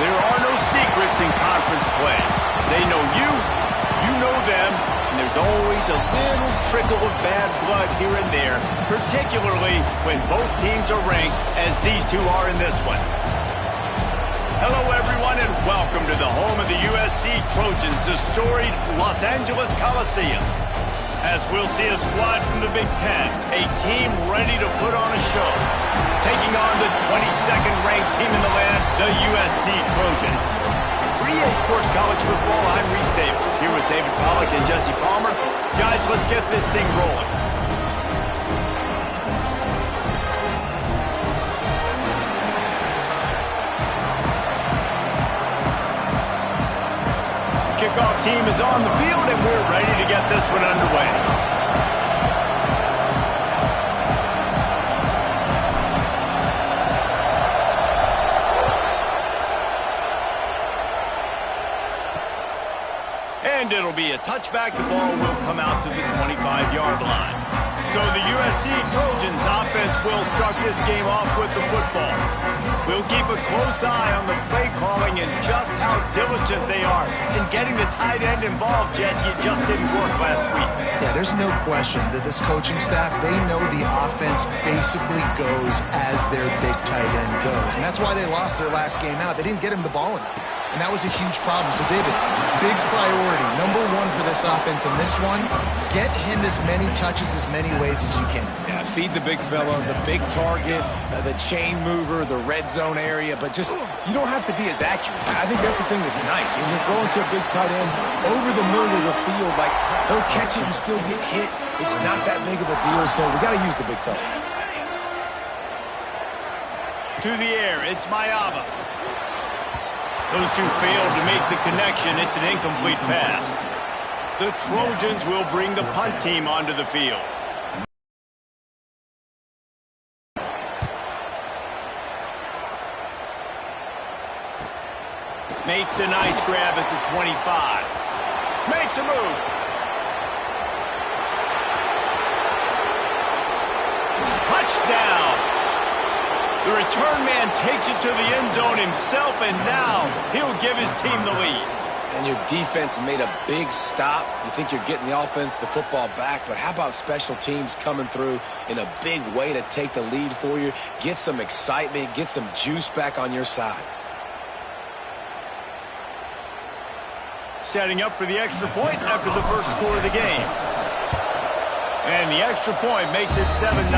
There are no secrets in conference play. They know you, you know them, and there's always a little trickle of bad blood here and there, particularly when both teams are ranked as these two are in this one. Hello, everyone, and welcome to the home of the USC Trojans, the storied Los Angeles Coliseum. As we'll see a squad from the Big Ten, a team ready to put on a show. Taking on the 22nd ranked team in the land, the USC Trojans. For EA Sports College Football, I'm Reese Davis, here with David Pollack and Jesse Palmer. Guys, let's get this thing rolling. Kickoff team is on the field, and we're ready to get this one underway. And it'll be a touchback. The ball will come out to the 25-yard line. So the USC Trojans offense will start this game off with the football. We'll keep a close eye on the play calling and just how diligent they are in getting the tight end involved, Jesse. It just didn't work last week. Yeah, there's no question that this coaching staff, they know the offense basically goes as their big tight end goes. And that's why they lost their last game out. They didn't get him the ball enough. And that was a huge problem. So, David, big priority, number one for this offense in this one, get him as many touches, as many ways as you can. Yeah, feed the big fella, the big target, the chain mover, the red zone area, but just, you don't have to be as accurate. I think that's the thing that's nice. When you're throwing to a big tight end over the middle of the field, like, they'll catch it and still get hit. It's not that big of a deal, so we got to use the big fella. To the air, it's Mayaba. Those two failed to make the connection. It's an incomplete pass. The Trojans will bring the punt team onto the field. Makes a nice grab at the 25. Makes a move. Touchdown. The return man takes it to the end zone himself, and now he'll give his team the lead. And your defense made a big stop. You think you're getting the offense, the football back, but how about special teams coming through in a big way to take the lead for you, get some excitement, get some juice back on your side. Setting up for the extra point after the first score of the game. And the extra point makes it 7-0.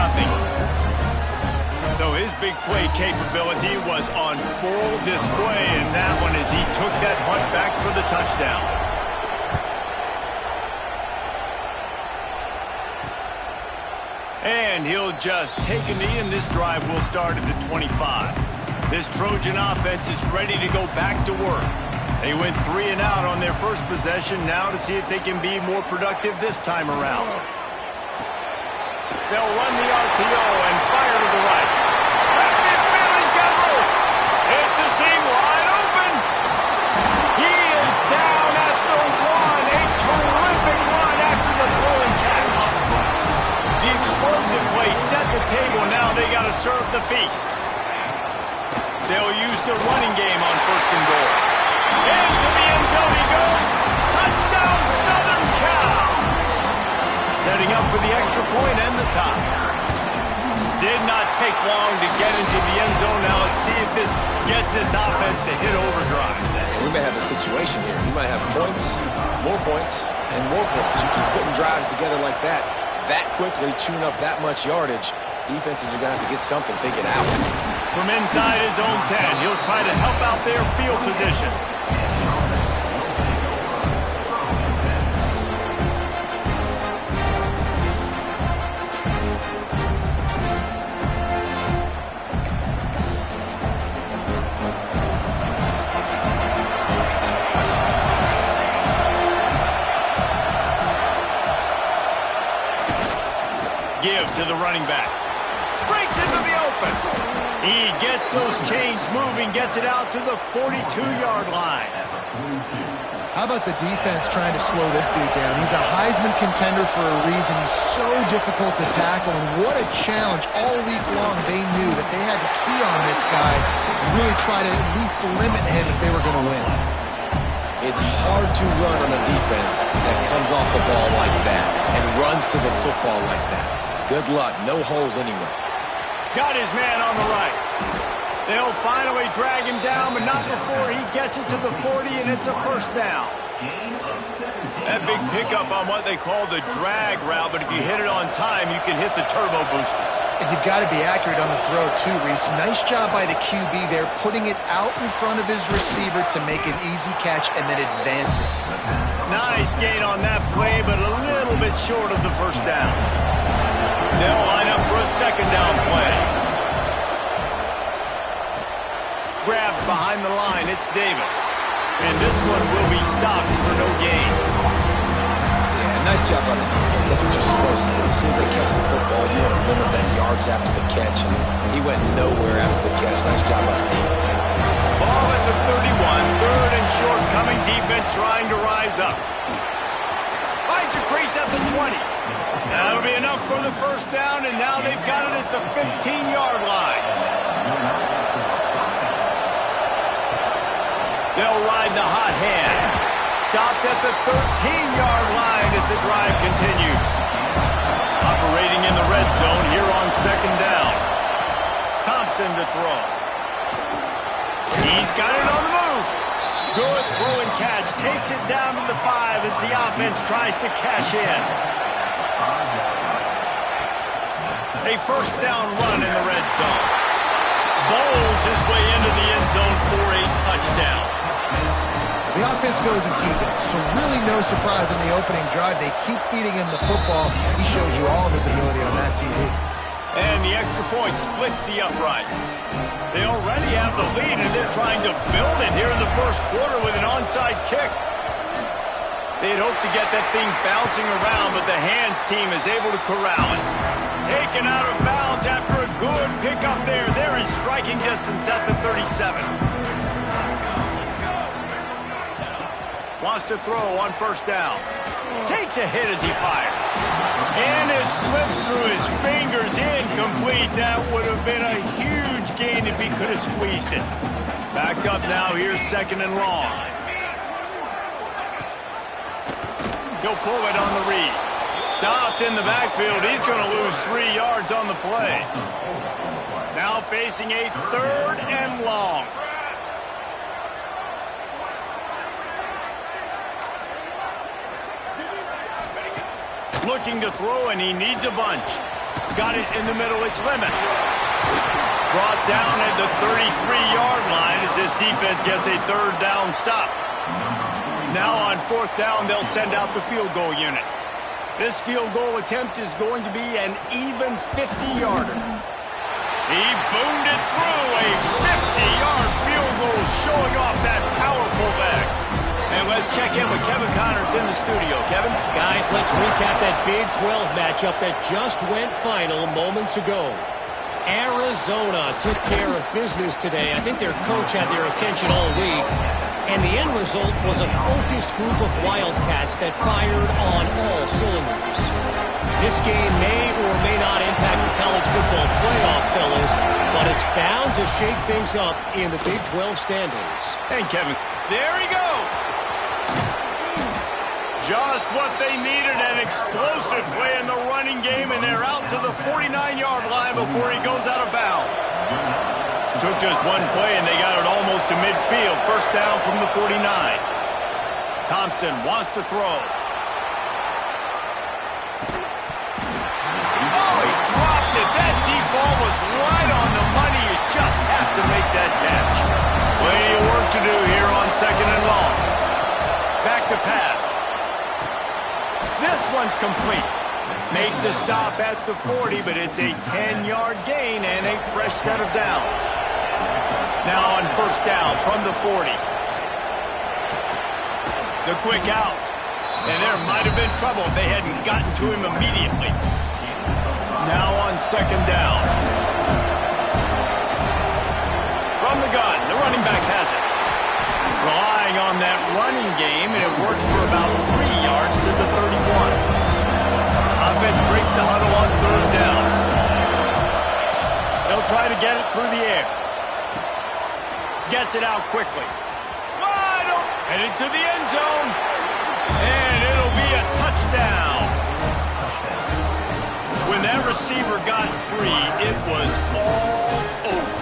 So his big play capability was on full display in that one as he took that punt back for the touchdown. And he'll just take a knee, and this drive will start at the 25. This Trojan offense is ready to go back to work. They went 3 and out on their first possession, now to see if they can be more productive this time around. They'll run the RPO and fire to the right. It's a seam wide open. He is down at the 1. A terrific run after the throw and catch. The explosive play set the table. Now they got to serve the feast. They'll use the running game on 1st and goal. Into the end zone he goes. Touchdown, Southern Cal. Setting up for the extra point and the tie. Did not take long to get into the end zone. Now let's see if this gets this offense to hit overdrive. And we may have a situation here. We might have points, and more points. You keep putting drives together like that quickly, chewing up that much yardage, defenses are going to have to get something, think it out. From inside his own 10, he'll try to help out their field position. Give to the running back. Breaks into the open. He gets those chains moving, gets it out to the 42-yard line. How about the defense trying to slow this dude down? He's a Heisman contender for a reason. He's so difficult to tackle, and what a challenge. All week long, they knew that they had to key on this guy really try to at least limit him if they were going to win. It's hard to run on a defense that comes off the ball like that and runs to the football like that. Good luck. No holes anywhere. Got his man on the right. They'll finally drag him down, but not before he gets it to the 40, and it's a first down. That big pickup on what they call the drag route, but if you hit it on time, you can hit the turbo boosters. And you've got to be accurate on the throw, too, Reese. Nice job by the QB there, putting it out in front of his receiver to make an easy catch and then advancing. Nice gain on that play, but a little bit short of the first down. They'll line up for a second down play. Grabbed behind the line, it's Davis. And this one will be stopped for no gain. Nice job on the defense. That's what you're supposed to do. As soon as they catch the football, you want to limit that yards after the catch. And he went nowhere after the catch. Nice job on the defense. Ball at the 31. Third and short. Coming defense trying to rise up. Finds a crease at the 20. That'll be enough for the first down, and now they've got it at the 15-yard line. They'll ride the hot hand. Stopped at the 13-yard line as the drive continues. Operating in the red zone here on second down. Thompson to throw. He's got it on the move. Good throw and catch. Takes it down to the 5 as the offense tries to cash in. A first down run in the red zone. Bowls his way into the end zone for a touchdown. The offense goes as he goes, so really no surprise on the opening drive. They keep feeding him the football. He shows you all of his ability on that TV. And the extra point splits the uprights. They already have the lead, and they're trying to build it here in the first quarter with an onside kick. They'd hoped to get that thing bouncing around, but the hands team is able to corral it. Taken out of bounds after a good pickup there. They're in striking distance at the 37. Wants to throw on first down. Takes a hit as he fires. And it slips through his fingers, incomplete. That would have been a huge gain if he could have squeezed it. Backed up now, here's second and long. He'll pull it on the read. Stopped in the backfield. He's going to lose 3 yards on the play. Now facing a third and long. Looking to throw, and he needs a bunch. Got it in the middle, it's Lemon. Brought down at the 33-yard line as this defense gets a third down stop. Now on fourth down, they'll send out the field goal unit. This field goal attempt is going to be an even 50-yarder. He boomed it through, a 50-yard field goal showing off that powerful back. And let's check in with Kevin Connors in the studio. Kevin? Guys, let's recap that Big 12 matchup that just went final moments ago. Arizona took care of business today. I think their coach had their attention all week. And the end result was a focused group of Wildcats that fired on all cylinders. This game may or may not impact the college football playoff, fellas, but it's bound to shake things up in the Big 12 standings. And Kevin, there he goes. Just what they needed, an explosive play in the running game, and they're out to the 49-yard line before he goes out of bounds. Took just one play, and they got it almost to midfield. First down from the 49. Thompson wants to throw. Oh, he dropped it. That deep ball was right on the money. You just have to make that catch. Plenty of work to do here on second and long. Back to pass. This one's complete. Make the stop at the 40, but it's a 10-yard gain and a fresh set of downs. Now on first down from the 40. The quick out. And there might have been trouble if they hadn't gotten to him immediately. Now on second down. From the gun, the running back has it. Relying on that running game, and it works for about 3 yards to the 31. Offense breaks the huddle on third down. They'll try to get it through the air. Gets it out quickly. Wide open. Headed to the end zone. And it'll be a touchdown. When that receiver got free, it was all over.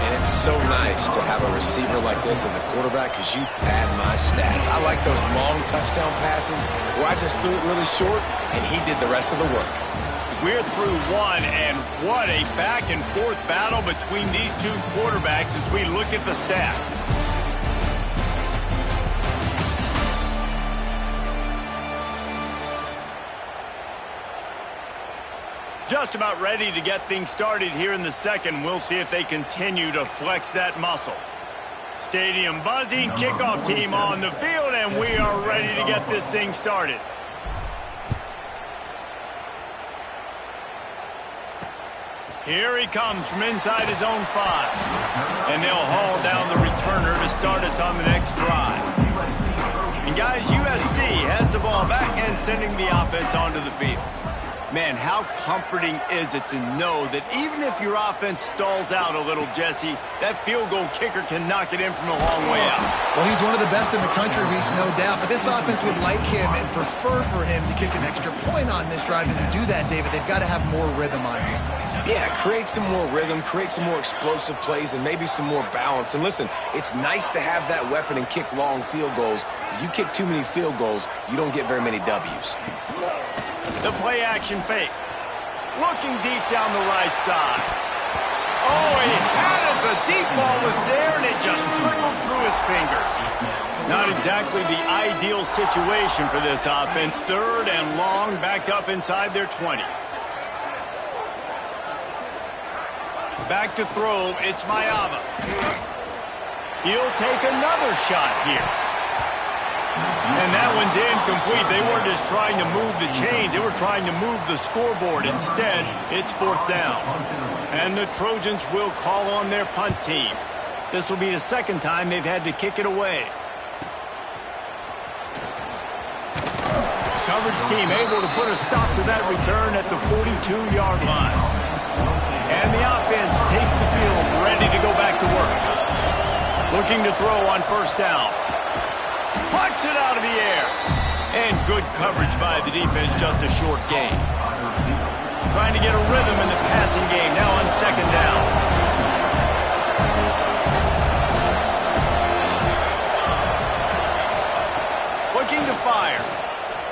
And it's so nice to have a receiver like this as a quarterback because you pad my stats. I like those long touchdown passes where I just threw it really short and he did the rest of the work. We're through one, and what a back-and-forth battle between these two quarterbacks as we look at the stats. Just about ready to get things started here in the second. We'll see if they continue to flex that muscle. Stadium buzzing, kickoff team on the field, and we are ready to get this thing started. Here he comes from inside his own 5. And they'll haul down the returner to start us on the next drive. And guys, USC has the ball back and sending the offense onto the field. Man, how comforting is it to know that even if your offense stalls out a little, Jesse, that field goal kicker can knock it in from a long way out. Well, he's one of the best in the country, Reese, no doubt. But this offense would like him and prefer for him to kick an extra point on this drive. And to do that, David, they've got to have more rhythm on offense. Yeah, create some more rhythm, create some more explosive plays, and maybe some more balance. And listen, it's nice to have that weapon and kick long field goals. If you kick too many field goals, you don't get very many W's. The play action fake. Looking deep down the right side. Oh, he had it. The deep ball was there, and it just trickled through his fingers. Not exactly the ideal situation for this offense. 3rd and long, backed up inside their 20. Back to throw, it's Mayava. He'll take another shot here. And that one's incomplete. They weren't just trying to move the chains. They were trying to move the scoreboard. Instead, it's 4th down. And the Trojans will call on their punt team. This will be the second time they've had to kick it away. Coverage team able to put a stop to that return at the 42-yard line. And the offense takes the field, ready to go back to work. Looking to throw on 1st down. Puts it out of the air. And good coverage by the defense, just a short gain. Trying to get a rhythm in the passing game now on 2nd down. Looking to fire.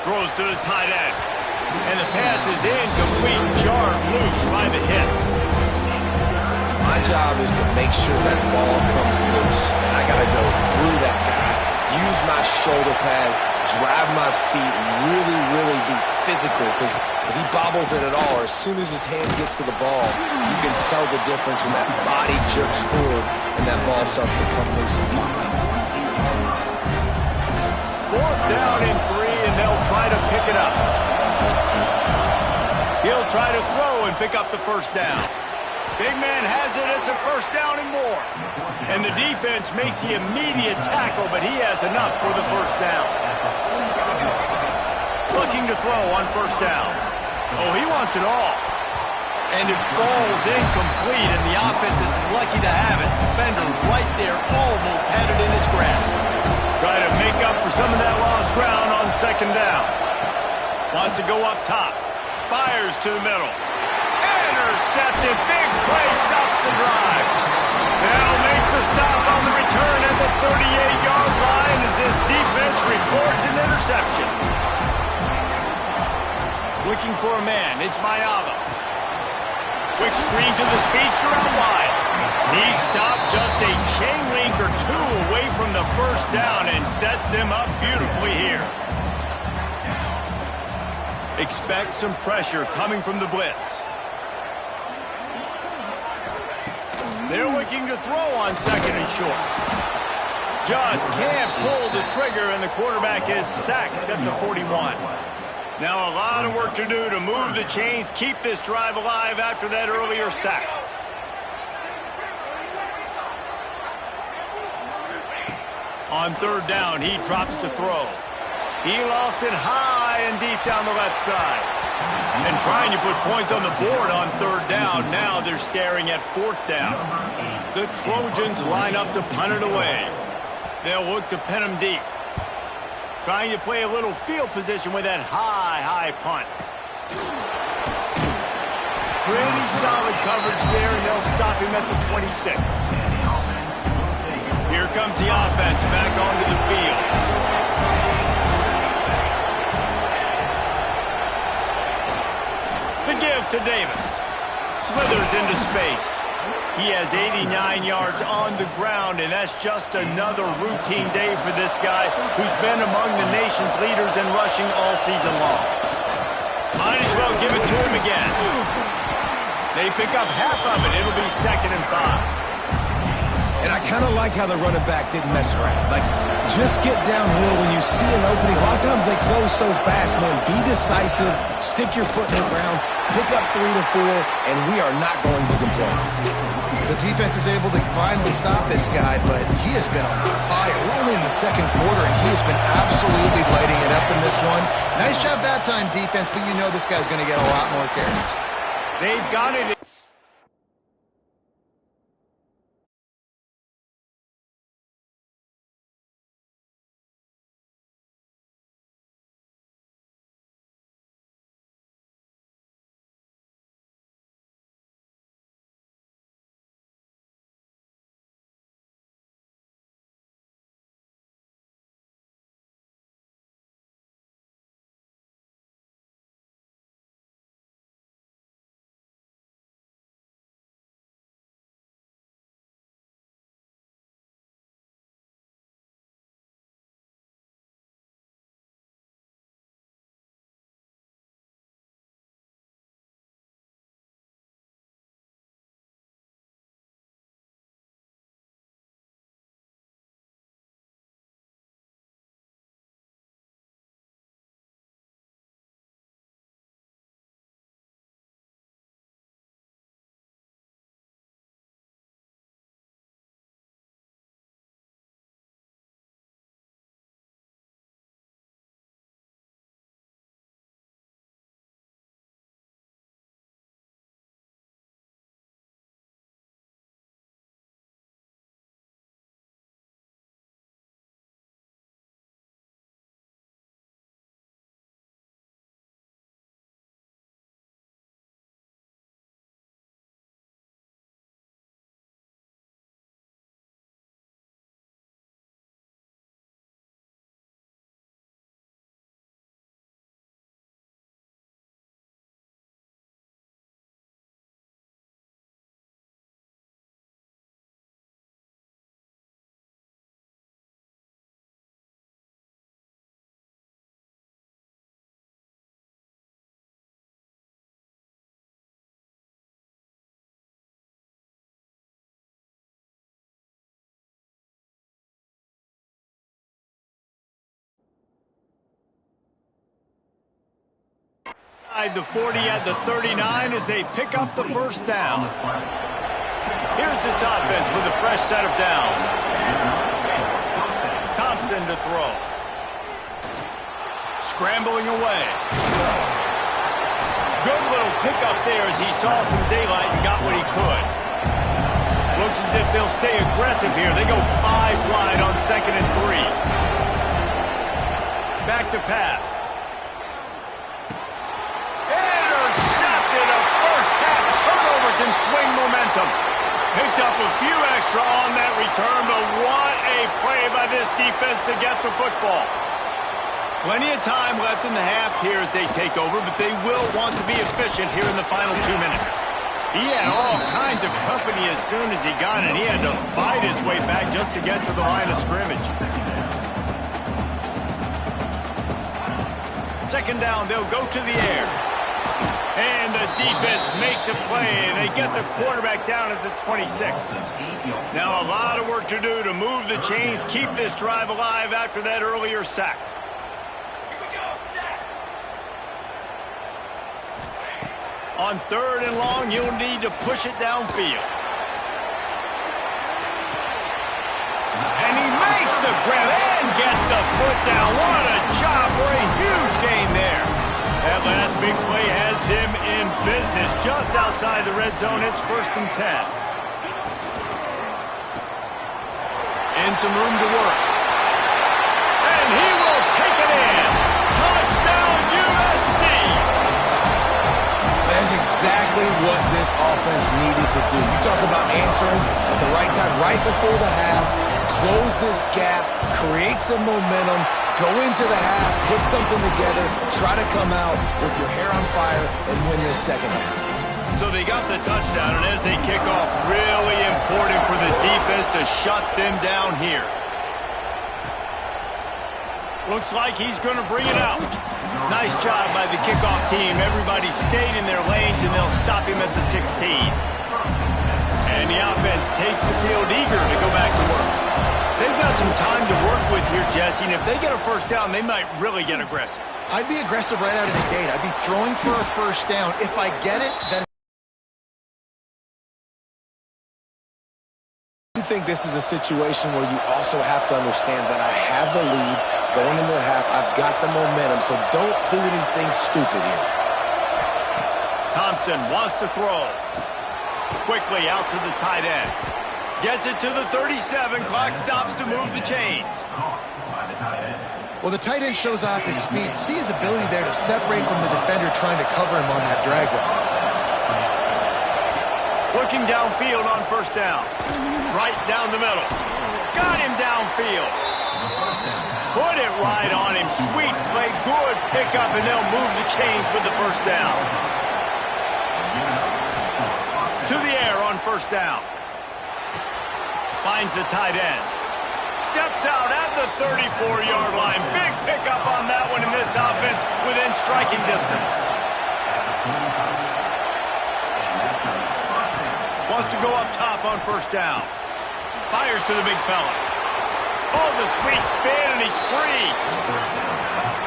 Throws to the tight end. And the pass is incomplete, jarred loose by the hit. My job is to make sure that ball comes loose, and I got to go through that guy. Use my shoulder pad, drive my feet, and really, really be physical, because if he bobbles it at all, or as soon as his hand gets to the ball, you can tell the difference when that body jerks forward and that ball starts to come loose and pop out. 4th down and 3, and they'll try to pick it up. He'll try to throw and pick up the 1st down. Big man has it. It's a 1st down and more. And the defense makes the immediate tackle, but he has enough for the 1st down. Looking to throw on 1st down. Oh, he wants it all. And it falls incomplete, and the offense is lucky to have it. Defender right there almost had it in his grasp. Try to make up for some of that lost ground on 2nd down. Wants to go up top. Fires to the middle. Intercepted. Big play. Stops the drive. They'll make the stop on the return at the 38-yard line as this defense records an interception. Looking for a man. It's Mayava. Quick screen to the speedster out wide. He stopped just a chain link or 2 away from the 1st down and sets them up beautifully here. Expect some pressure coming from the blitz. They're looking to throw on 2nd and short. Just can't pull the trigger, and the quarterback is sacked at the 41. Now a lot of work to do to move the chains, keep this drive alive after that earlier sack. On 3rd down, he drops to throw. He lost it high and deep down the left side. And trying to put points on the board on 3rd down. Now they're staring at 4th down. The Trojans line up to punt it away. They'll look to pin them deep. Trying to play a little field position with that high punt. Pretty solid coverage there, and they'll stop him at the 26. Here comes the offense back onto the field. The give to Davis. Slithers into space. He has 89 yards on the ground, and that's just another routine day for this guy who's been among the nation's leaders in rushing all season long. Might as well give it to him again. They pick up half of it. It'll be 2nd and 5. And I kind of like how the running back didn't mess around. Like, just get downhill when you see an opening. A lot of times they close so fast, man. Be decisive, stick your foot in the ground, pick up 3 to 4, and we are not going to complain. The defense is able to finally stop this guy, but he has been on fire. We're only in the 2nd quarter, and he has been absolutely lighting it up in this one. Nice job that time, defense, but you know this guy's going to get a lot more carries. They've got it. The 40 at the 39 as they pick up the 1st down. Here's this offense with a fresh set of downs. Thompson to throw. Scrambling away. Good little pickup there as he saw some daylight and got what he could. Looks as if they'll stay aggressive here. They go 5 wide on 2nd and 3. Back to pass. Can swing momentum. Picked up a few extra on that return, but what a play by this defense to get the football. Plenty of time left in the half here as they take over, but they will want to be efficient here in the final 2 minutes. He had all kinds of company as soon as he got it. He had to fight his way back just to get to the line of scrimmage. 2nd down, they'll go to the air. And the defense makes a play, and they get the quarterback down at the 26. Now a lot of work to do to move the chains, keep this drive alive after that earlier sack. On 3rd and long, you'll need to push it downfield. And he makes the grab and gets the foot down. What a job for a huge gain there. That last big play has them in business just outside the red zone. It's 1st and 10. some room to work. And he will take it in. Touchdown, USC! That's exactly what this offense needed to do. You talk about answering at the right time, right before the half, close this gap, create some momentum, go into the half, put something together, try to come out with your hair on fire and win this second half. So they got the touchdown, and as they kick off, really important for the defense to shut them down here. Looks like he's going to bring it out. Nice job by the kickoff team. Everybody stayed in their lanes, and they'll stop him at the 16. And the offense takes the field eager to go back to work. They've got some time to work with here, Jesse, and if they get a first down, they might really get aggressive. I'd be aggressive right out of the gate. I'd be throwing for a first down. If I get it, then... I think this is a situation where you also have to understand that I have the lead going into the half. I've got the momentum, so don't do anything stupid here. Thompson wants to throw. Quickly out to the tight end. Gets it to the 37. Clock stops to move the chains. Well, the tight end shows off his speed. See his ability there to separate from the defender trying to cover him on that drag route. Looking downfield on first down. Right down the middle. Got him downfield. Put it right on him. Sweet play. Good pickup, and they'll move the chains with the first down. To the air on first down. Finds the tight end. Steps out at the 34-yard line. Big pickup on that one in this offense within striking distance. Wants to go up top on first down. Fires to the big fella. Oh, the sweet spin, and he's free.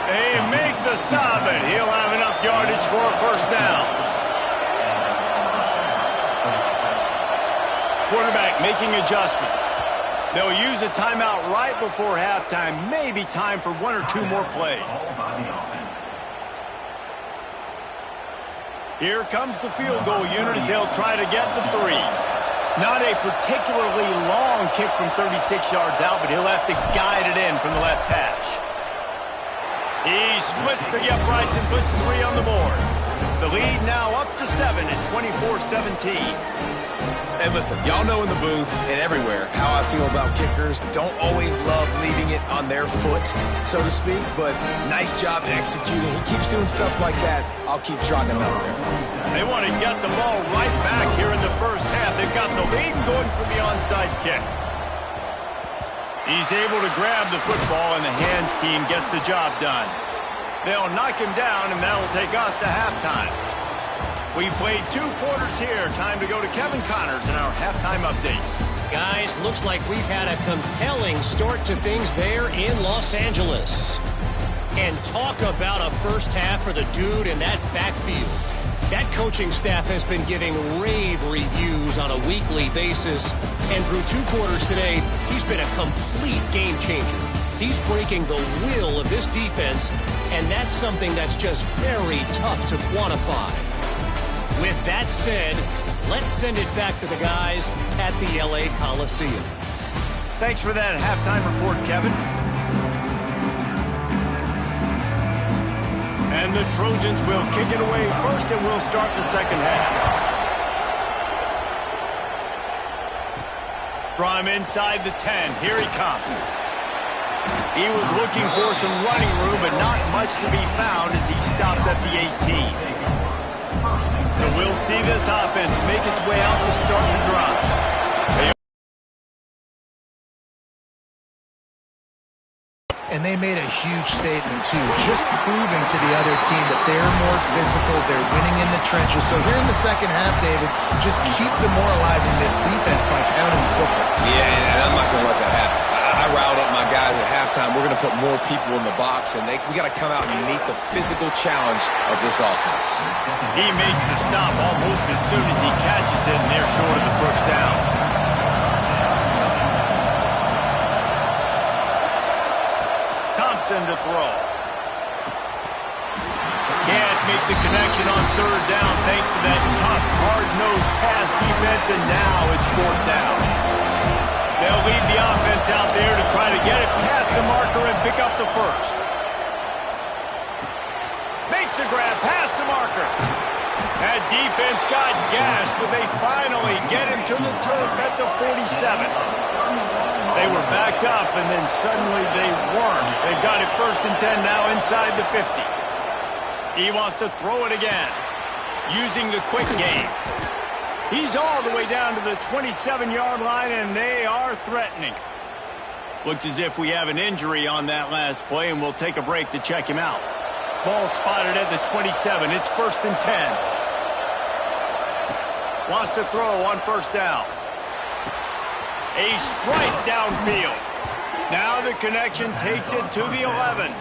They make the stop, and he'll have enough yardage for a first down. Quarterback making adjustments. They'll use a timeout right before halftime. Maybe time for one or two more plays. Here comes the field goal unit as they'll try to get the 3. Not a particularly long kick from 36 yards out, but he'll have to guide it in from the left hash. He splits the uprights and puts 3 on the board. The lead now up to 7 at 24-17. And listen, y'all know in the booth and everywhere how I feel about kickers. Don't always love leaving it on their foot, so to speak, but nice job executing. He keeps doing stuff like that. I'll keep trotting him out there. They want to get the ball right back here in the first half. They've got the lead going for the onside kick. He's able to grab the football, and the hands team gets the job done. They'll knock him down, and that'll take us to halftime. We've played 2 quarters here. Time to go to Kevin Connors in our halftime update. Guys, looks like we've had a compelling start to things there in Los Angeles. And talk about a first half for the dude in that backfield. That coaching staff has been giving rave reviews on a weekly basis. And through 2 quarters today, he's been a complete game changer. He's breaking the will of this defense, and that's something that's just very tough to quantify. With that said, let's send it back to the guys at the LA Coliseum. Thanks for that halftime report, Kevin. And the Trojans will kick it away first, and we'll start the second half. From inside the 10, here he comes. He was looking for some running room, but not much to be found as he stopped at the 18. So we'll see this offense make its way out to start the drive. And they made a huge statement, too, just proving to the other team that they're more physical, they're winning in the trenches. So here in the second half, David, just keep demoralizing this defense by pounding the football. Yeah, and I'm not going to let that happen. I riled up my guys at halftime. We're going to put more people in the box, and we got to come out and meet the physical challenge of this offense. He makes the stop almost as soon as he catches it, and they're short of the first down. Thompson to throw. Can't make the connection on third down thanks to that tough, hard-nosed pass defense, and now it's fourth down. They'll lead the offense Gets out there to try to get it past the marker and pick up the first. Makes a grab past the marker. That defense got gashed, but they finally get him to the turf at the 47. They were backed up, and then suddenly they weren't. They've got it 1st and 10 now inside the 50. He wants to throw it again, using the quick game. He's all the way down to the 27-yard line, and they are threatening. Looks as if we have an injury on that last play, and we'll take a break to check him out. Ball spotted at the 27. It's 1st and 10. Wants to throw on 1st down. A strike downfield. Now the connection takes it to the 11.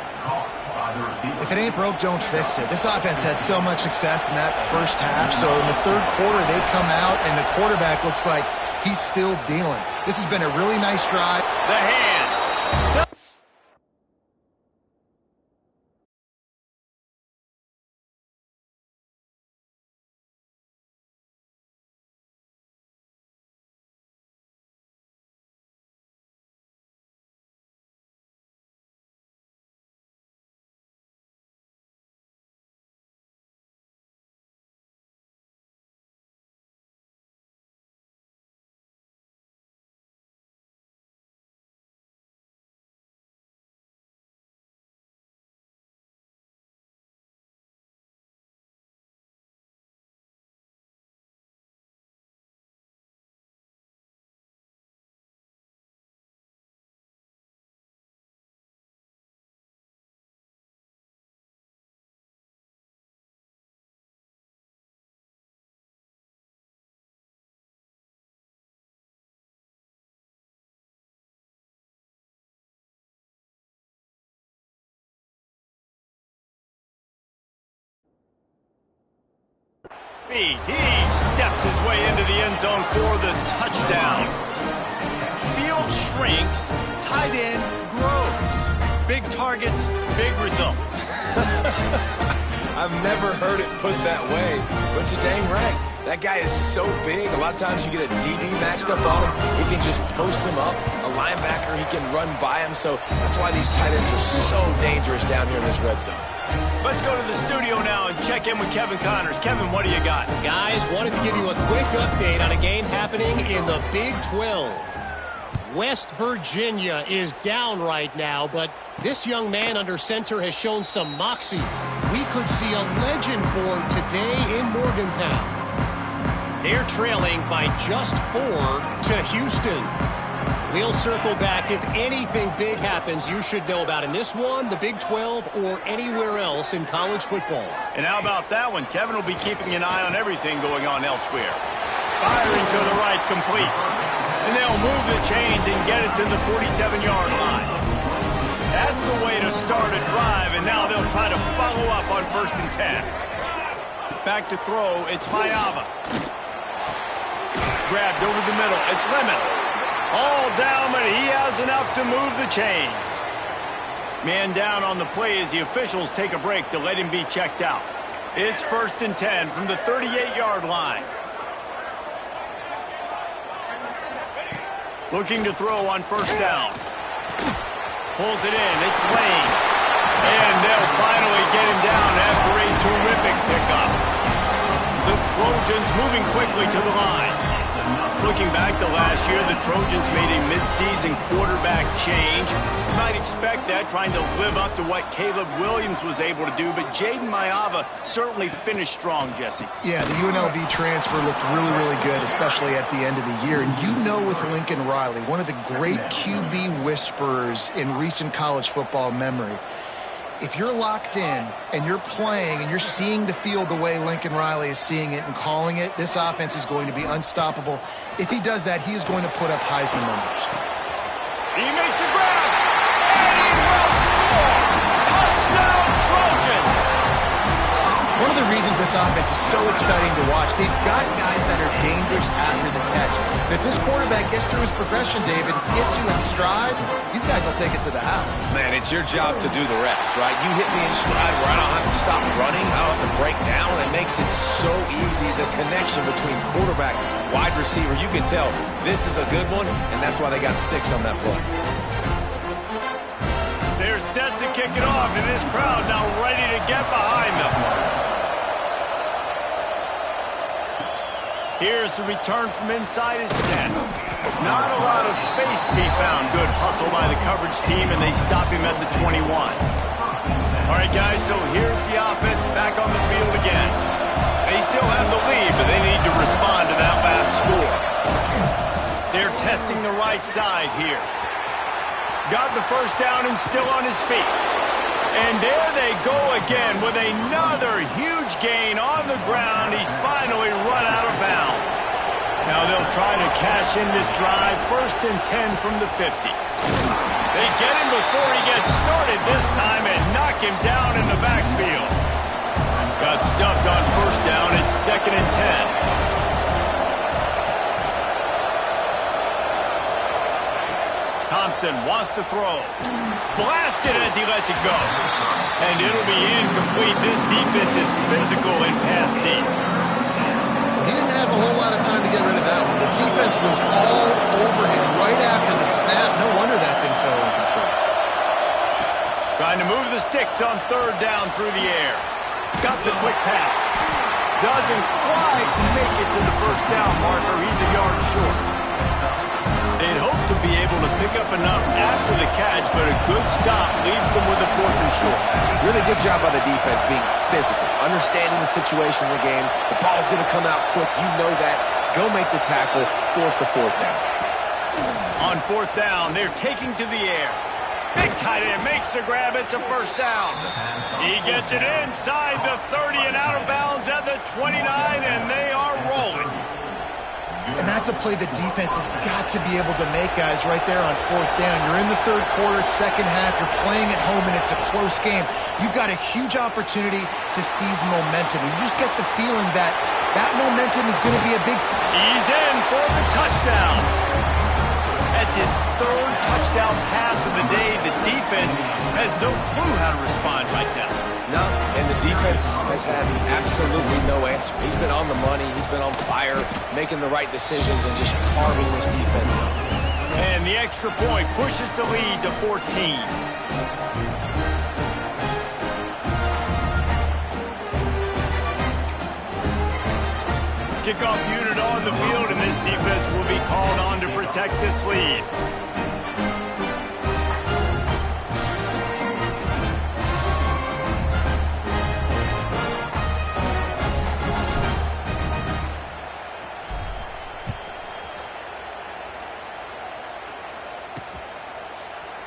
If it ain't broke, don't fix it. This offense had so much success in that first half, so in the 3rd quarter they come out and the quarterback looks like he's still dealing. This has been a really nice drive. The hands. Feet. He steps his way into the end zone for the touchdown. Field shrinks, tight end grows. Big targets, big results. I've never heard it put that way, but you're dang right. That guy is so big, a lot of times you get a DB matched up on him. He can just post him up. A linebacker, he can run by him. So that's why these tight ends are so dangerous down here in this red zone. Let's go to the studio now and check in with Kevin Connors. Kevin, what do you got? Guys, wanted to give you a quick update on a game happening in the Big 12. West Virginia is down right now, but this young man under center has shown some moxie. We could see a legend born today in Morgantown. They're trailing by just 4 to Houston. We'll circle back. If anything big happens, you should know about in this one, the Big 12, or anywhere else in college football. And how about that one? Kevin will be keeping an eye on everything going on elsewhere. Firing to the right, complete. And they'll move the chains and get it to the 47-yard line. That's the way to start a drive, and now they'll try to follow up on 1st and 10. Back to throw, it's Mayava. Grabbed over the middle, it's Lemon. All down, but he has enough to move the chains. Man down on the play as the officials take a break to let him be checked out. It's 1st and 10 from the 38-yard line. Looking to throw on 1st down. Pulls it in, it's Lane. And they'll finally get him down after a terrific pickup. The Trojans moving quickly to the line. Looking back to last year, the Trojans made a midseason quarterback change. You might expect that, trying to live up to what Caleb Williams was able to do, but Jaden Mayava certainly finished strong, Jesse. Yeah, the UNLV transfer looked really, really good, especially at the end of the year. And you know, with Lincoln Riley, one of the great QB whisperers in recent college football memory, if you're locked in and you're playing and you're seeing the field the way Lincoln Riley is seeing it and calling it, this offense is going to be unstoppable. If he does that, he is going to put up Heisman numbers. He makes a grab, and he will score! Touchdown, Trojans! One of the reasons this this offense is so exciting to watch. They've got guys that are dangerous after the catch. And if this quarterback gets through his progression, David, gets you in stride, these guys will take it to the house. Man, it's your job to do the rest, right? You hit me in stride where I don't have to stop running. I don't have to break down. It makes it so easy. The connection between quarterback, wide receiver, you can tell this is a good one, and that's why they got 6 on that play. They're set to kick it off, and this crowd now ready to get behind them. Here's the return from inside his 10. Not a lot of space to be found. Good hustle by the coverage team, and they stop him at the 21. All right, guys, so here's the offense back on the field again. They still have the lead, but they need to respond to that last score. They're testing the right side here. Got the first down and still on his feet. And there they go again with another huge gain on the ground. He's finally run out of bounds. Now they'll try to cash in this drive. 1st and 10 from the 50. They get him before he gets started this time and knock him down in the backfield. Got stuffed on 1st down. It's 2nd and 10. Thompson wants to throw. Blasted as he lets it go. And it'll be incomplete. This defense is physical in pass deep. He didn't have a whole lot of time to get rid of that one. The defense was all over him right after the snap. No wonder that thing fell incomplete. Trying to move the sticks on 3rd down through the air. Got the quick pass. Doesn't quite make it to the 1st down marker. He's a yard short. They'd hope to be able to pick up enough after the catch, but a good stop leaves them with a 4th and short. Really good job by the defense being physical, understanding the situation in the game. The ball's going to come out quick. You know that. Go make the tackle, force the 4th down. On 4th down, they're taking to the air. Big tight end makes the grab. It's a 1st down. He gets it inside the 30 and out of bounds at the 29, and they are rolling. And that's a play the defense has got to be able to make, guys, right there on 4th down. You're in the 3rd quarter, 2nd half. You're playing at home, and it's a close game. You've got a huge opportunity to seize momentum. You just get the feeling that that momentum is going to be a big... He's in for the touchdown. That's his 3rd touchdown pass of the day. The defense has no clue how to respond right now. No, and the defense has had absolutely no answer. He's been on the money. He's been on fire, making the right decisions and just carving this defense up. And the extra point pushes the lead to 14. Kickoff unit on the field, and this defense will be called on to protect this lead.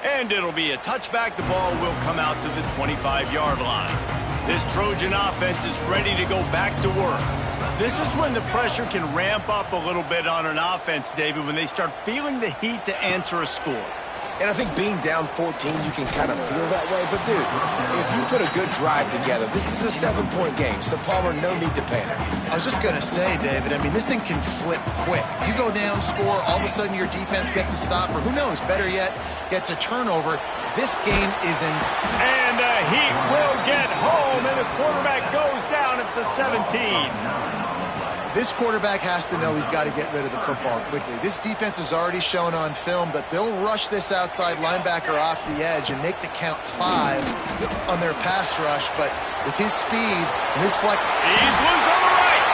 And it'll be a touchback. The ball will come out to the 25-yard line. This Trojan offense is ready to go back to work. This is when the pressure can ramp up a little bit on an offense, David, when they start feeling the heat to answer a score. And I think being down 14, you can kind of feel that way. But, dude, if you put a good drive together, this is a 7-point game. So, Palmer, no need to panic. I was just going to say, David, I mean, this thing can flip quick. You go down, score, all of a sudden your defense gets a stop, or who knows, better yet, gets a turnover. This game is in... And the Heat will get home, and the quarterback goes down at the 17. This quarterback has to know he's got to get rid of the football quickly. This defense has already shown on film that they'll rush this outside linebacker off the edge and make the count 5 on their pass rush, but with his speed and his flex... He's loose on the right.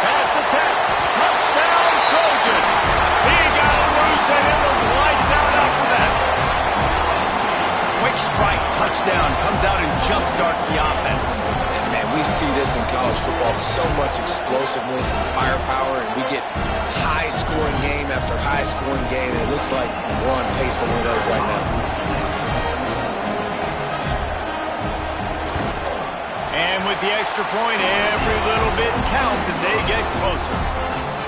Pass the 10. Touchdown, Trojan. He got it loose, and it was lights out after that. Quick strike touchdown comes out and jump-starts the offense. Man, we see this in college football, so much explosiveness and firepower, and we get high-scoring game after high-scoring game, and it looks like we're on pace for one of those right now. And with the extra point, every little bit counts as they get closer.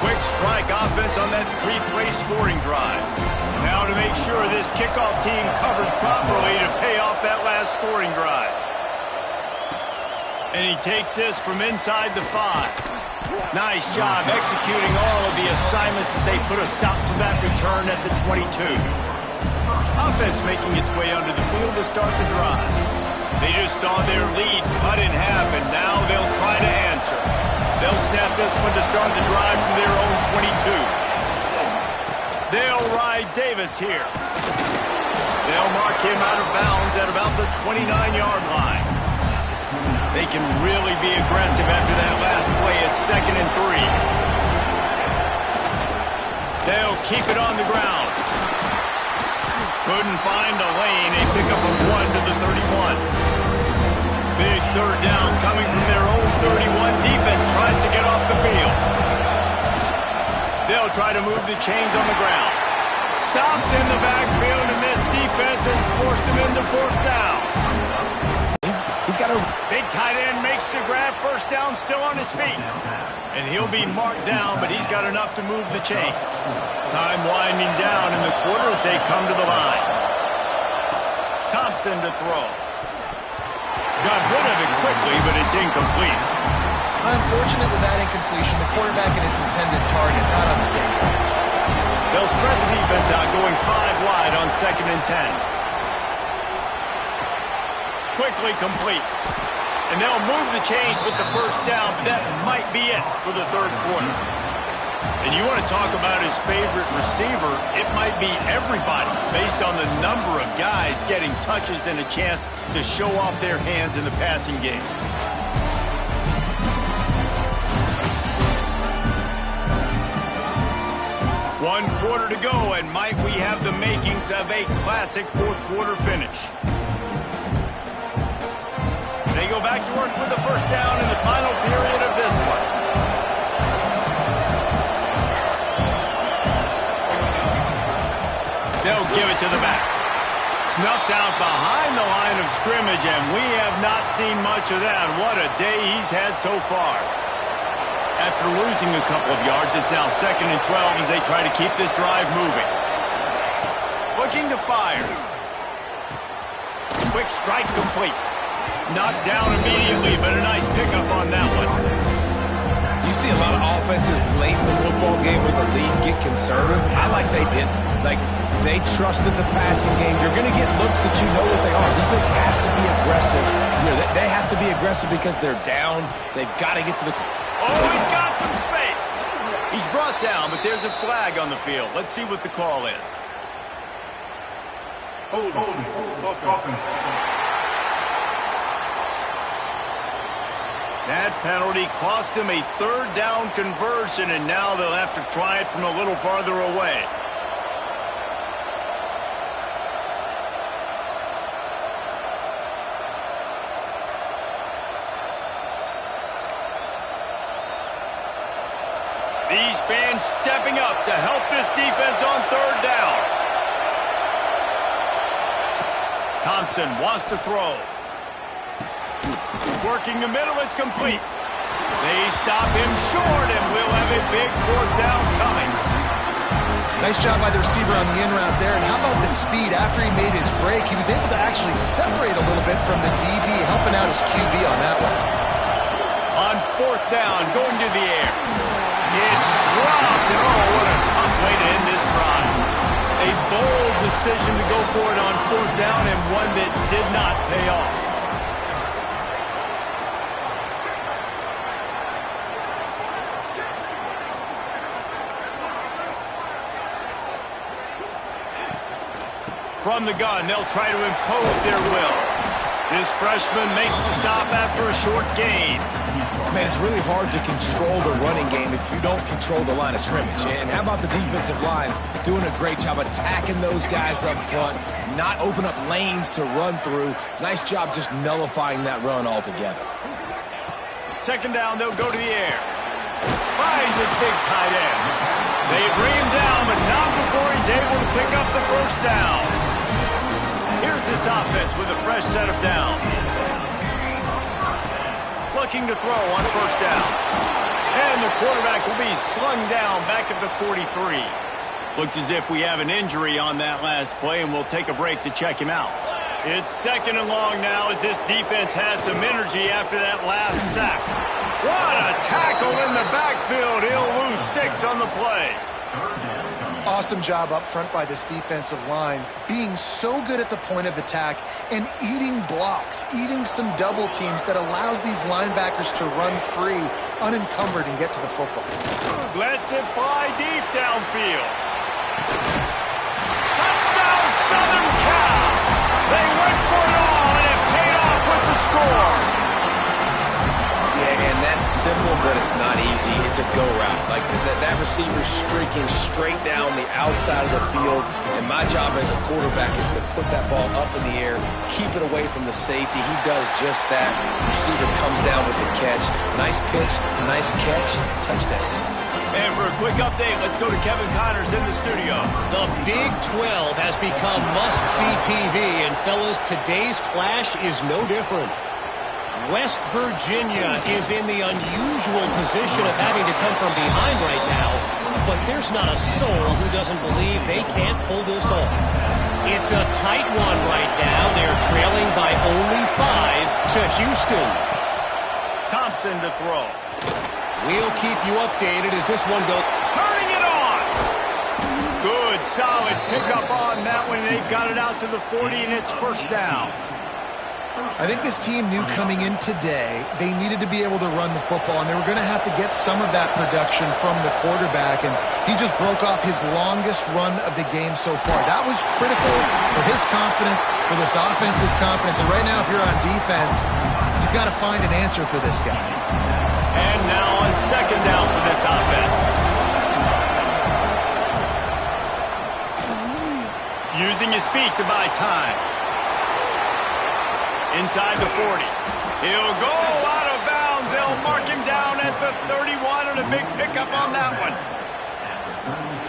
Quick strike offense on that 3-play scoring drive. Now to make sure this kickoff team covers properly to pay off that last scoring drive. And he takes this from inside the 5. Nice job executing all of the assignments as they put a stop to that return at the 22. Offense making its way under the field to start the drive. They just saw their lead cut in half, and now they'll try to answer. They'll snap this one to start the drive from their own 22. They'll ride Davis here. They'll mark him out of bounds at about the 29-yard line. They can really be aggressive after that last play at 2nd and 3. They'll keep it on the ground. Couldn't find a lane. A pickup of 1 to the 31. Big third down coming from their own 31. Defense tries to get off the field. They'll try to move the chains on the ground. Stopped in the backfield, and this defense has forced him into 4th down. He's got a big tight end makes the grab, 1st down, still on his feet. And he'll be marked down, but he's got enough to move the chains. Time winding down in the quarter as they come to the line. Thompson to throw. Got rid of it quickly, but it's incomplete. Unfortunate with that incompletion. The quarterback and his intended target not on the same page. They'll spread the defense out, going 5 wide on 2nd and 10. Quickly complete. And they'll move the chains with the 1st down, but that might be it for the 3rd quarter. And you want to talk about his favorite receiver, it might be everybody based on the number of guys getting touches and a chance to show off their hands in the passing game. One quarter to go, and might we have the makings of a classic 4th quarter finish. They go back to work with the 1st down in the final period of this one. They'll give it to the back. Snuffed out behind the line of scrimmage, and we have not seen much of that. What a day he's had so far. After losing a couple of yards, it's now 2nd and 12 as they try to keep this drive moving. Looking to fire. Quick strike complete. Knocked down immediately, but a nice pickup on that one. You see a lot of offenses late in the football game with the lead get conservative. I like they didn't. Like, they trusted the passing game. You're going to get looks that you know what they are. Defense has to be aggressive. You know, they have to be aggressive because they're down. They've got to get to the... Oh, he's got some space. He's brought down, but there's a flag on the field. Let's see what the call is. Hold. That penalty cost them a 3rd down conversion, and now they'll have to try it from a little farther away. These fans stepping up to help this defense on 3rd down. Thompson wants to throw. Working the middle, it's complete. They stop him short, and we'll have a big 4th down coming. Nice job by the receiver on the in route there. And how about the speed after he made his break? He was able to actually separate a little bit from the DB, helping out his QB on that one. On 4th down, going to the air. It's dropped, and oh, what a tough way to end this drive. A bold decision to go for it on 4th down, and one that did not pay off. From the gun, they'll try to impose their will. This freshman makes the stop after a short gain. Man, it's really hard to control the running game if you don't control the line of scrimmage. And how about the defensive line doing a great job attacking those guys up front, not open up lanes to run through. Nice job just nullifying that run altogether. 2nd down, they'll go to the air. Finds his big tight end. They bring him down, but not before he's able to pick up the 1st down. Here's this offense with a fresh set of downs. Looking to throw on 1st down. And the quarterback will be slung down back at the 43. Looks as if we have an injury on that last play, and we'll take a break to check him out. It's 2nd and long now as this defense has some energy after that last sack. What a tackle in the backfield. He'll lose 6 on the play. Awesome job up front by this defensive line, being so good at the point of attack and eating blocks, eating some double teams that allows these linebackers to run free, unencumbered, and get to the football. Lets it fly deep downfield. Touchdown, Southern Cal! They went for it all, and it paid off with the score. Yeah, and that's simple, but it's not easy. It's a go route. Like that receiver's streaking straight down the outside of the field, and my job as a quarterback is to put that ball up in the air, keep it away from the safety. He does just that. Receiver comes down with the catch. Nice pitch, nice catch, touchdown. And for a quick update, let's go to Kevin Connors in the studio. The Big 12 has become must-see TV, and fellas, today's clash is no different. West Virginia is in the unusual position of having to come from behind right now, but there's not a soul who doesn't believe they can't pull this off. It's a tight one right now. They're trailing by only 5 to Houston. Thompson to throw. We'll keep you updated as this one goes. Turning it on! Good, solid pickup on that one. They've got it out to the 40, and it's 1st down. I think this team knew coming in today they needed to be able to run the football, and they were going to have to get some of that production from the quarterback, and he just broke off his longest run of the game so far. That was critical for his confidence, for this offense's confidence, and right now if you're on defense, you've got to find an answer for this guy. And now on 2nd down for this offense. Using his feet to buy time. Inside the 40. He'll go out of bounds. They'll mark him down at the 31, and a big pickup on that one.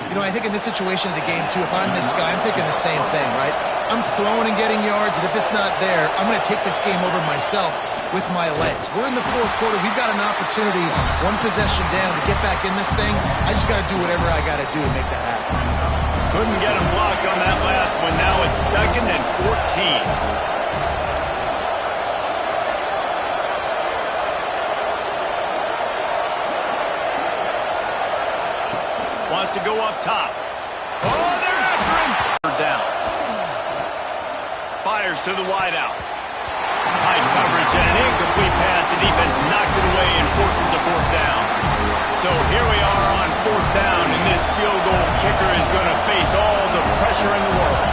You know, I think in this situation of the game, too, if I'm this guy, I'm thinking the same thing, right? I'm throwing and getting yards, and if it's not there, I'm going to take this game over myself with my legs. We're in the 4th quarter. We've got an opportunity, one possession down, to get back in this thing. I just got to do whatever I got to do to make that happen. Couldn't get him blocked on that last one. Now it's 2nd and 14. Wants to go up top. Oh, they're after him. Down. Fires to the wideout. High coverage and an incomplete pass. The defense knocks it away and forces the 4th down. So here we are on 4th down, and this field goal kicker is going to face all the pressure in the world.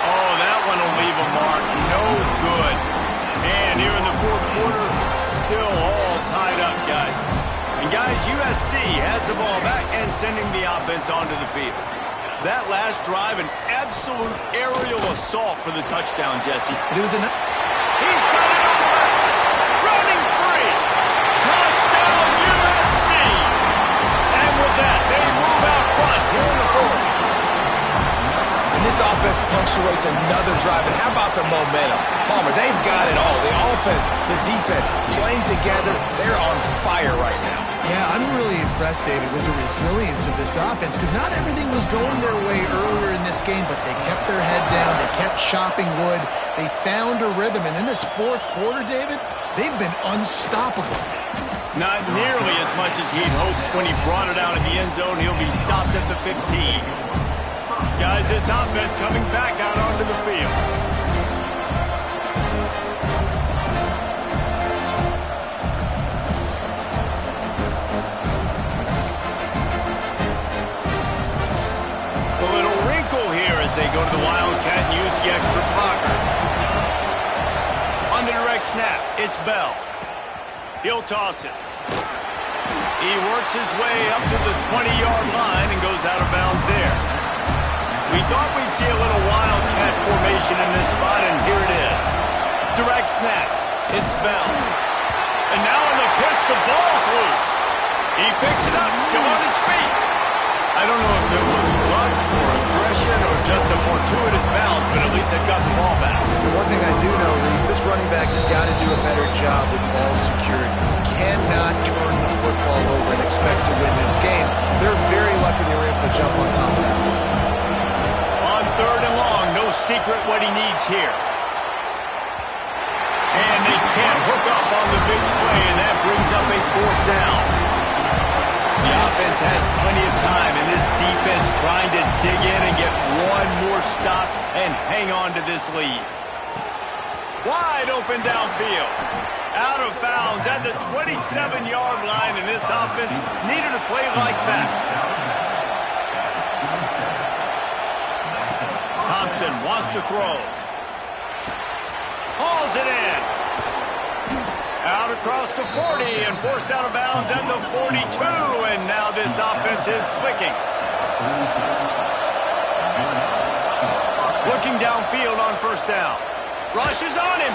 Oh, that one will leave a mark. No good. And here in the 4th quarter, still all tied up, guys. And guys, USC has the ball back and sending the offense onto the field. That last drive, an absolute aerial assault for the touchdown, Jesse. It was an... He's got it on the back. Running free. Touchdown, USC. And with that, they move out front here in the 4th. And this offense punctuates another drive. And how about the momentum? Palmer, they've got it all. The offense, the defense, playing together. They're on fire right now. Yeah, I'm really impressed, David, with the resilience of this offense, because not everything was going their way earlier in this game, but they kept their head down. They kept chopping wood. They found a rhythm. And in this 4th quarter, David, they've been unstoppable. Not nearly as much as he'd hoped when he brought it out in the end zone. He'll be stopped at the 15. Guys, this offense coming back out onto the field. A little wrinkle here as they go to the Wildcat and use the extra blocker. On the direct snap, it's Bell. He'll toss it. He works his way up to the 20-yard line and goes out of bounds there. We thought we'd see a little Wildcat formation in this spot, and here it is. Direct snap. It's Bell. And now in the pitch, the ball's loose. He picks it up, still on his feet. I don't know if it was luck or aggression or just a fortuitous bounce, but at least they've got the ball back. One thing I do know, Reese, this running back has got to do a better job with ball security. Cannot turn the football over and expect to win this game. They're very lucky they were able to jump on top of that. On 3rd and long, no secret what he needs here. And they can't hook up on the big play, and that brings up a 4th down. The offense has plenty of time, and this defense trying to dig in and get one more stop and hang on to this lead. Wide open downfield. Out of bounds at the 27-yard line, and this offense needed a play like that. Thompson wants to throw. Hauls it in. Out across the 40 and forced out of bounds at the 42, and now this offense is clicking. Looking downfield on 1st down. Rushes on him.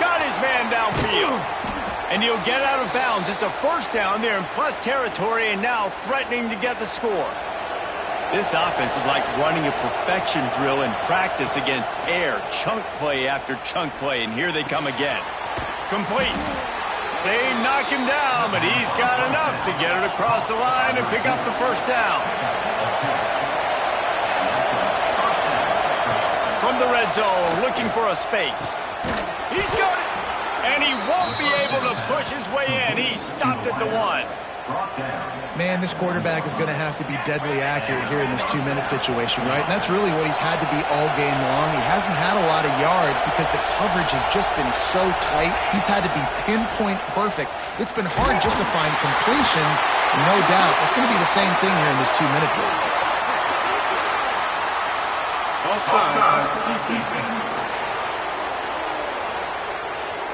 Got his man downfield. And he'll get out of bounds. It's a 1st down there in plus territory, and now threatening to get the score. This offense is like running a perfection drill in practice against air. Chunk play after chunk play, and here they come again. Complete. They knock him down, but he's got enough to get it across the line and pick up the 1st down. From the red zone, looking for a space. He's got it, and he won't be able to push his way in. He stopped at the 1. Man, this quarterback is going to have to be deadly accurate here in this 2-minute situation, right? And that's really what he's had to be all game long. He hasn't had a lot of yards because the coverage has just been so tight. He's had to be pinpoint perfect. It's been hard just to find completions, no doubt. It's going to be the same thing here in this 2-minute drill.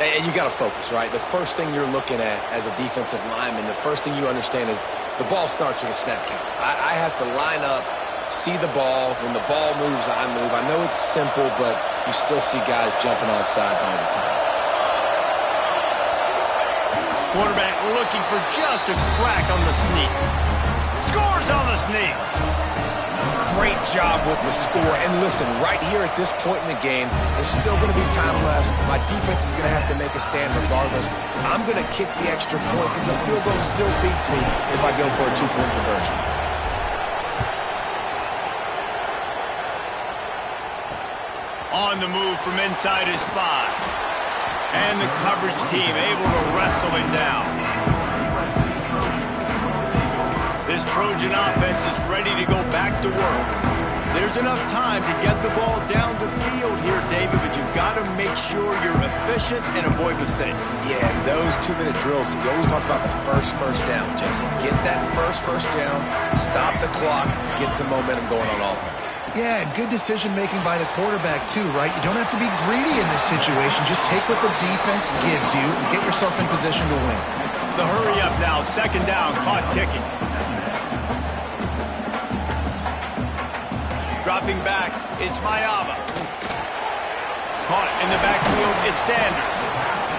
And you got to focus, right? The first thing you're looking at as a defensive lineman, the first thing you understand is the ball starts with a snap count. I have to line up, see the ball. When the ball moves, I move. I know it's simple, but you still see guys jumping off sides all the time. Quarterback looking for just a crack on the sneak. Scores on the sneak. Great job with the score. And listen, right here at this point in the game, there's still going to be time left. My defense is going to have to make a stand regardless. I'm going to kick the extra point because the field goal still beats me if I go for a 2-point conversion. On the move from inside his 5. And the coverage team able to wrestle him down. This Trojan offense is ready to go back to work. There's enough time to get the ball down the field here, David, but you've got to make sure you're efficient and avoid mistakes. Yeah, those 2-minute drills, you always talk about the first down, Jason. Get that first down, stop the clock, get some momentum going on offense. Yeah, and good decision-making by the quarterback, too, right? You don't have to be greedy in this situation. Just take what the defense gives you and get yourself in position to win. The hurry up now, 2nd down, caught kicking. Dropping back, it's Mayaba. Caught in the backfield, it's Sanders.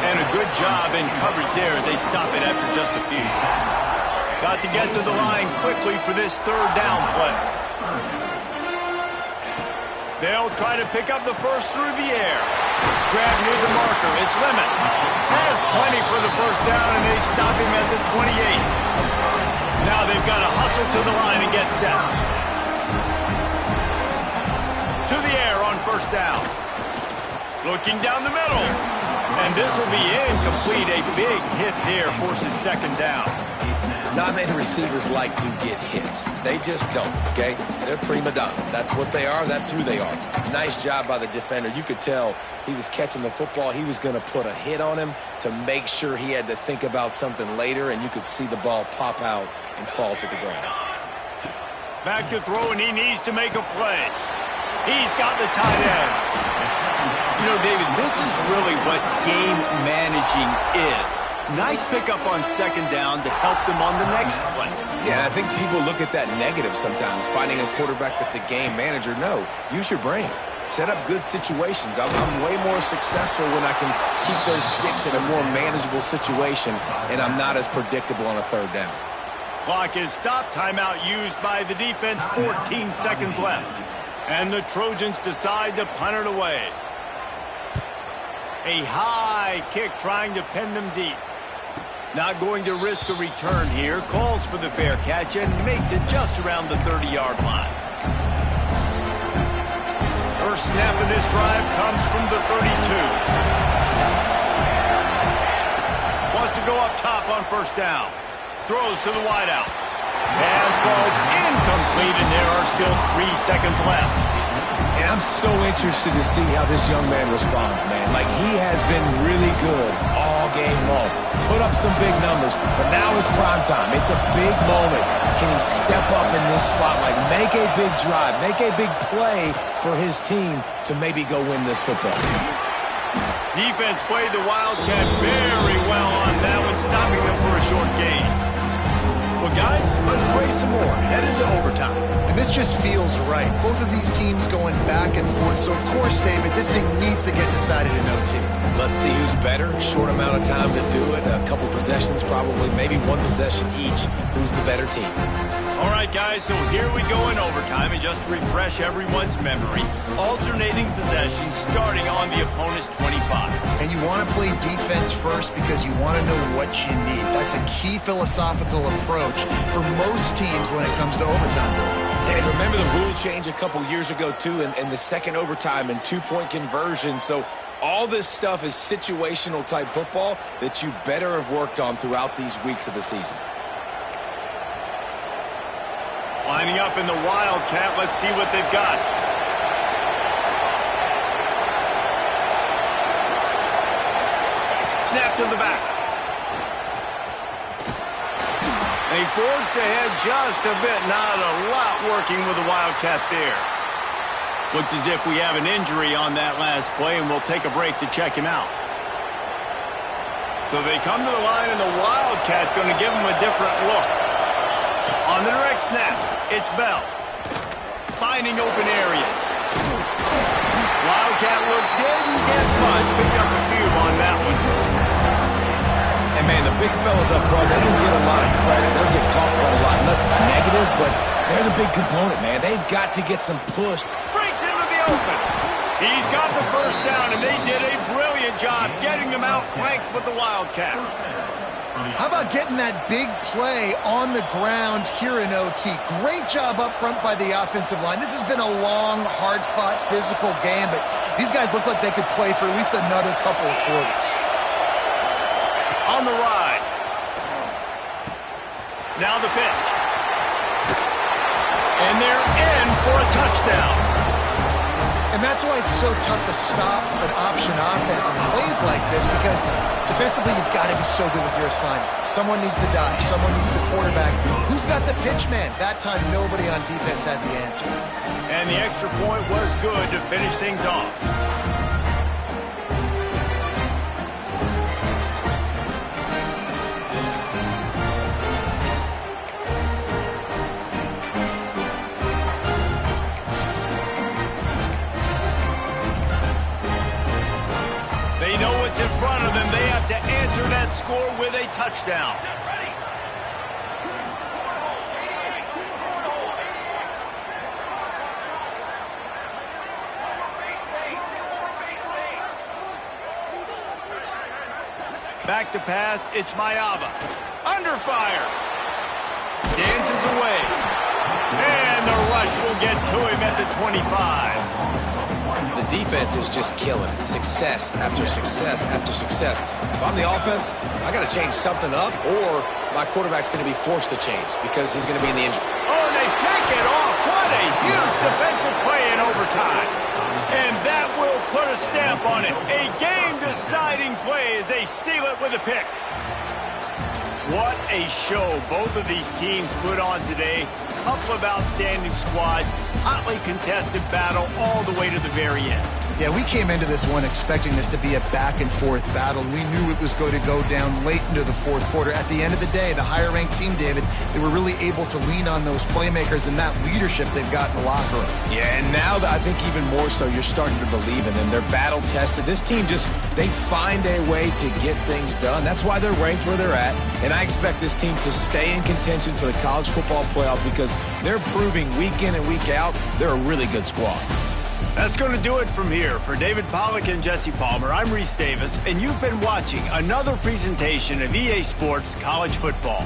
And a good job in coverage there as they stop it after just a few. Got to get to the line quickly for this 3rd down play. They'll try to pick up the first through the air. Grab near the marker, it's Lemon. Has plenty for the 1st down, and they stop him at the 28. Now they've got to hustle to the line and get set. To the air on 1st down. Looking down the middle. And this will be incomplete. A big hit there forces 2nd down. Not many receivers like to get hit. They just don't, okay? They're prima donnas. That's what they are. That's who they are. Nice job by the defender. You could tell he was catching the football. He was going to put a hit on him to make sure he had to think about something later, and you could see the ball pop out and fall to the ground. Back to throw, and he needs to make a play. He's got the tight end. You know, David, this is really what game managing is. Nice pickup on 2nd down to help them on the next play. Yeah, I think people look at that negative sometimes, finding a quarterback that's a game manager. No, use your brain. Set up good situations. I'm way more successful when I can keep those sticks in a more manageable situation, and I'm not as predictable on a 3rd down. Clock is stopped. Timeout used by the defense. 14 seconds left. And the Trojans decide to punt it away. A high kick trying to pin them deep. Not going to risk a return here. Calls for the fair catch and makes it just around the 30-yard line. First snap of this drive comes from the 32. Wants to go up top on first down. Throws to the wideout. Pass ball's incomplete, and there are still 3 seconds left. And I'm so interested to see how this young man responds, man. Like, he has been really good all game long. Put up some big numbers, but now it's prime time. It's a big moment. Can he step up in this spot, like make a big drive, make a big play for his team to maybe go win this football game? Defense played the Wildcat very well on that one, stopping them for a short gain. Well, guys, let's play some more. Head into overtime. And this just feels right. Both of these teams going back and forth. So, of course, David, this thing needs to get decided in OT. Let's see who's better. Short amount of time to do it. A couple possessions probably. Maybe one possession each. Who's the better team? All right, guys, so here we go in overtime. And just to refresh everyone's memory, alternating possessions starting on the opponent's 25. And you want to play defense first because you want to know what you need. That's a key philosophical approach for most teams when it comes to overtime. And remember the rule change a couple years ago, too, and the second overtime and two-point conversion. So all this stuff is situational type football that you better have worked on throughout these weeks of the season. Lining up in the Wildcat. Let's see what they've got. Snap to the back. They forged ahead just a bit. Not a lot working with the Wildcat there. Looks as if we have an injury on that last play, and we'll take a break to check him out. So they come to the line, and the Wildcat going to give him a different look. On the direct snap, it's Bell. Finding open areas. Wildcat look didn't get much. Picked up a few on that one. And, man, the big fellas up front, they don't get a lot of credit. They'll get talked about a lot unless it's negative, but they're the big component, man. They've got to get some push. Breaks into the open. He's got the first down, and they did a brilliant job getting them outflanked with the Wildcat. How about getting that big play on the ground here in OT? Great job up front by the offensive line. This has been a long, hard-fought, physical game, but these guys look like they could play for at least another couple of quarters. On the ride. Now the pitch. And they're in for a touchdown. And that's why it's so tough to stop an option offense and plays like this, because defensively you've got to be so good with your assignments. Someone needs the dodge. Someone needs the quarterback. Who's got the pitch man? That time nobody on defense had the answer. And the extra point was good to finish things off. They know what's in front of them. They have to answer that score with a touchdown. Back to pass, it's Mayava. Under fire. Dances away. And the rush will get to him at the 25. The defense is just killing it. Success after success after success. If I'm the offense, I got to change something up, or my quarterback's going to be forced to change because he's going to be in the injury. Oh, and they pick it off. What a huge defensive play in overtime. And that will put a stamp on it. A game-deciding play as they seal it with a pick. What a show both of these teams put on today. Couple of outstanding squads, hotly contested battle all the way to the very end. Yeah, we came into this one expecting this to be a back-and-forth battle. We knew it was going to go down late into the fourth quarter. At the end of the day, the higher-ranked team, David, they were really able to lean on those playmakers and that leadership they've got in the locker room. Yeah, and now I think even more so, you're starting to believe in them. They're battle-tested. This team they find a way to get things done. That's why they're ranked where they're at. And I expect this team to stay in contention for the college football playoff because they're proving week in and week out they're a really good squad. That's going to do it from here. For David Pollack and Jesse Palmer, I'm Reese Davis, and you've been watching another presentation of EA Sports College Football.